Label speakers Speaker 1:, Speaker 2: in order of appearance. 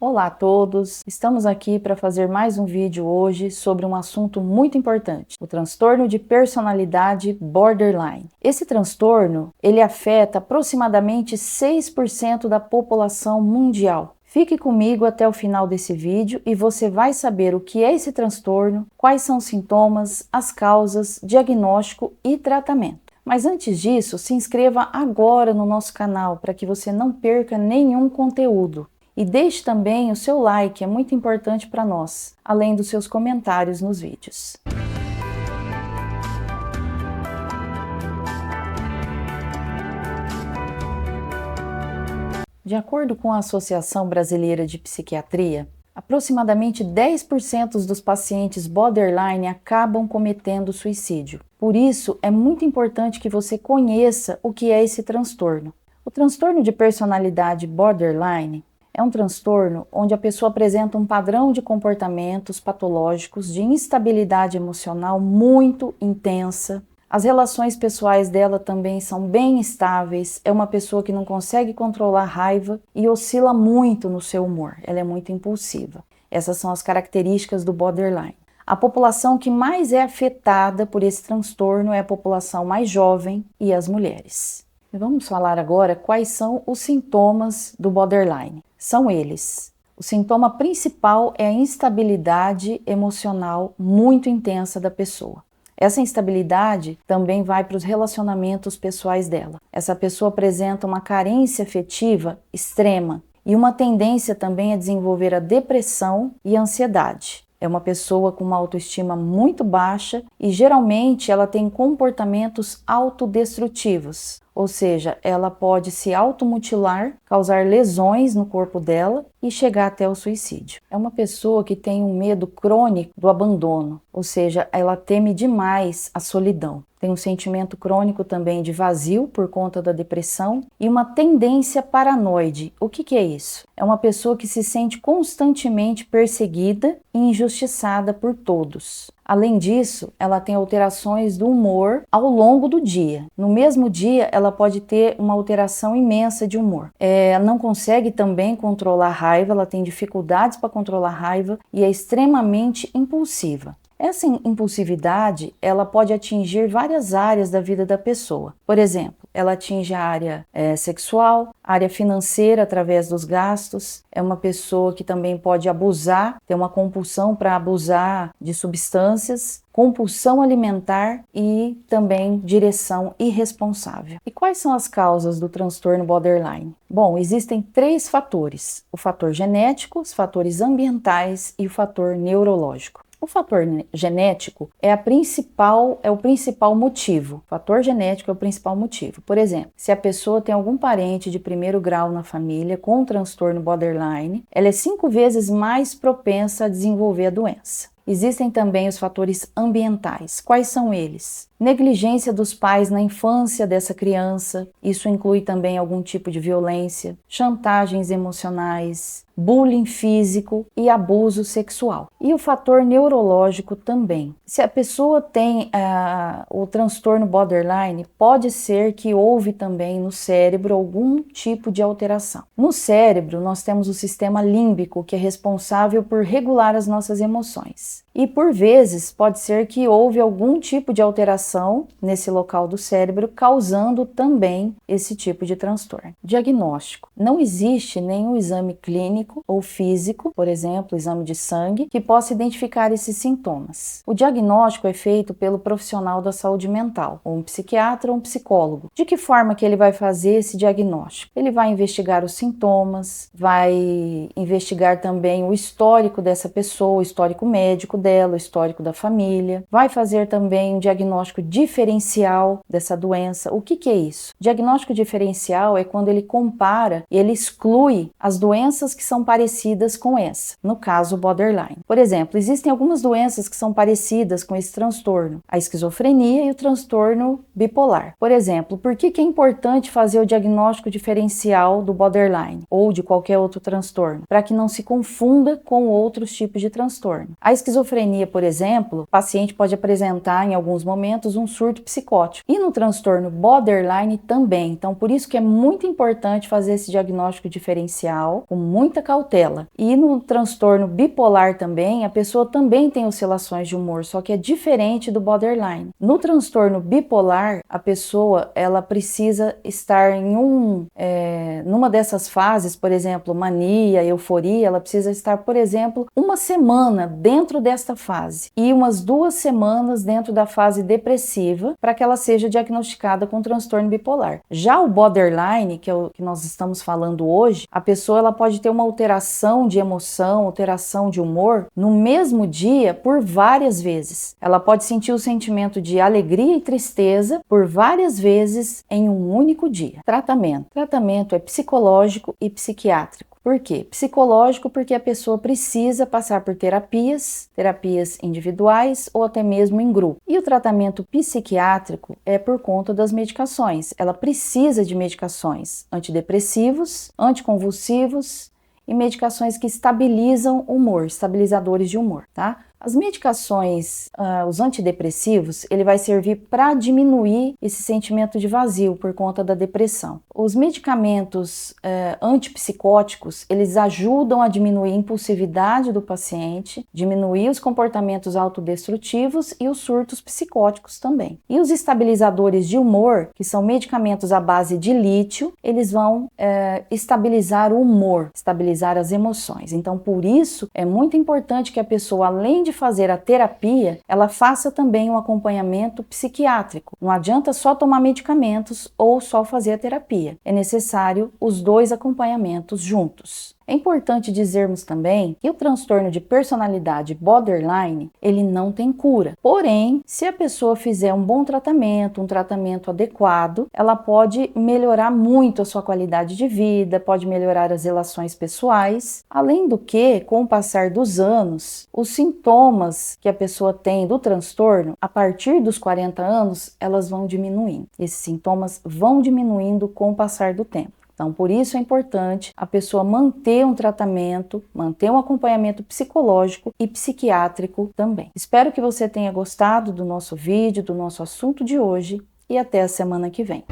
Speaker 1: Olá a todos! Estamos aqui para fazer mais um vídeo hoje sobre um assunto muito importante, o transtorno de personalidade borderline. Esse transtorno, ele afeta aproximadamente 6% da população mundial. Fique comigo até o final desse vídeo e você vai saber o que é esse transtorno, quais são os sintomas, as causas, diagnóstico e tratamento. Mas antes disso, se inscreva agora no nosso canal para que você não perca nenhum conteúdo. E deixe também o seu like, é muito importante para nós, além dos seus comentários nos vídeos. De acordo com a Associação Brasileira de Psiquiatria, aproximadamente 10% dos pacientes borderline acabam cometendo suicídio. Por isso, é muito importante que você conheça o que é esse transtorno. O transtorno de personalidade borderline é um transtorno onde a pessoa apresenta um padrão de comportamentos patológicos de instabilidade emocional muito intensa. As relações pessoais dela também são bem instáveis. É uma pessoa que não consegue controlar a raiva e oscila muito no seu humor. Ela é muito impulsiva. Essas são as características do borderline. A população que mais é afetada por esse transtorno é a população mais jovem e as mulheres. E vamos falar agora quais são os sintomas do borderline. São eles. O sintoma principal é a instabilidade emocional muito intensa da pessoa. Essa instabilidade também vai para os relacionamentos pessoais dela. Essa pessoa apresenta uma carência afetiva extrema e uma tendência também a desenvolver a depressão e a ansiedade. É uma pessoa com uma autoestima muito baixa e geralmente ela tem comportamentos autodestrutivos. Ou seja, ela pode se automutilar, causar lesões no corpo dela e chegar até o suicídio. É uma pessoa que tem um medo crônico do abandono, ou seja, ela teme demais a solidão. Tem um sentimento crônico também de vazio por conta da depressão e uma tendência paranoide. O que é isso? É uma pessoa que se sente constantemente perseguida e injustiçada por todos. Além disso, ela tem alterações do humor ao longo do dia. No mesmo dia, ela pode ter uma alteração imensa de humor. Ela não consegue também controlar a raiva, ela tem dificuldades para controlar a raiva e é extremamente impulsiva. Essa impulsividade, ela pode atingir várias áreas da vida da pessoa. Por exemplo, ela atinge a área sexual, a área financeira através dos gastos. É uma pessoa que também pode abusar, tem uma compulsão para abusar de substâncias, compulsão alimentar e também direção irresponsável. E quais são as causas do transtorno borderline? Bom, existem 3 fatores: o fator genético, os fatores ambientais e o fator neurológico. O fator genético é o principal motivo. O fator genético é o principal motivo. Por exemplo, se a pessoa tem algum parente de primeiro grau na família com transtorno borderline, ela é 5 vezes mais propensa a desenvolver a doença. Existem também os fatores ambientais. Quais são eles? Negligência dos pais na infância dessa criança, isso inclui também algum tipo de violência, chantagens emocionais, bullying físico e abuso sexual. E o fator neurológico também. Se a pessoa tem o transtorno borderline, pode ser que houve também no cérebro algum tipo de alteração. No cérebro, nós temos o sistema límbico, que é responsável por regular as nossas emoções. E por vezes pode ser que houve algum tipo de alteração nesse local do cérebro, causando também esse tipo de transtorno. Diagnóstico. Não existe nenhum exame clínico ou físico, por exemplo, exame de sangue, que possa identificar esses sintomas. O diagnóstico é feito pelo profissional da saúde mental, ou um psiquiatra ou um psicólogo. De que forma que ele vai fazer esse diagnóstico? Ele vai investigar os sintomas, vai investigar também o histórico dessa pessoa, o histórico médico dela, o histórico da família, vai fazer também um diagnóstico diferencial dessa doença. O que é isso? Diagnóstico diferencial é quando ele compara e ele exclui as doenças que são parecidas com essa, no caso borderline. Por exemplo, existem algumas doenças que são parecidas com esse transtorno, a esquizofrenia e o transtorno bipolar. Por exemplo, por que é importante fazer o diagnóstico diferencial do borderline ou de qualquer outro transtorno? Para que não se confunda com outros tipos de transtorno. A esquizofrenia esquizofrenia, por exemplo, o paciente pode apresentar em alguns momentos um surto psicótico. E no transtorno borderline também. Então, por isso que é muito importante fazer esse diagnóstico diferencial com muita cautela. E no transtorno bipolar também, a pessoa também tem oscilações de humor, só que é diferente do borderline. No transtorno bipolar, a pessoa ela precisa estar em numa dessas fases, por exemplo, mania, euforia, ela precisa estar, por exemplo, uma semana dentro desta fase e umas 2 semanas dentro da fase depressiva para que ela seja diagnosticada com transtorno bipolar. Já o borderline, que é o que nós estamos falando hoje, a pessoa ela pode ter uma alteração de emoção, alteração de humor no mesmo dia por várias vezes. Ela pode sentir o sentimento de alegria e tristeza por várias vezes em um único dia. Tratamento. Tratamento é psicológico e psiquiátrico. Por quê? Psicológico porque a pessoa precisa passar por terapias individuais ou até mesmo em grupo. E o tratamento psiquiátrico é por conta das medicações. Ela precisa de medicações antidepressivos, anticonvulsivos e medicações que estabilizam o humor, estabilizadores de humor, tá? As medicações, os antidepressivos, ele vai servir para diminuir esse sentimento de vazio por conta da depressão. Os medicamentos antipsicóticos, eles ajudam a diminuir a impulsividade do paciente, diminuir os comportamentos autodestrutivos e os surtos psicóticos também. E os estabilizadores de humor, que são medicamentos à base de lítio, eles vão estabilizar o humor, estabilizar as emoções. Então, por isso, é muito importante que a pessoa, além de fazer a terapia, ela faça também um acompanhamento psiquiátrico. Não adianta só tomar medicamentos ou só fazer a terapia. É necessário os 2 acompanhamentos juntos. É importante dizermos também que o transtorno de personalidade borderline, ele não tem cura. Porém, se a pessoa fizer um bom tratamento, um tratamento adequado, ela pode melhorar muito a sua qualidade de vida, pode melhorar as relações pessoais. Além do que, com o passar dos anos, os sintomas que a pessoa tem do transtorno, a partir dos 40 anos, elas vão diminuindo. Esses sintomas vão diminuindo com o passar do tempo. Então, por isso é importante a pessoa manter um tratamento, manter um acompanhamento psicológico e psiquiátrico também. Espero que você tenha gostado do nosso vídeo, do nosso assunto de hoje e até a semana que vem.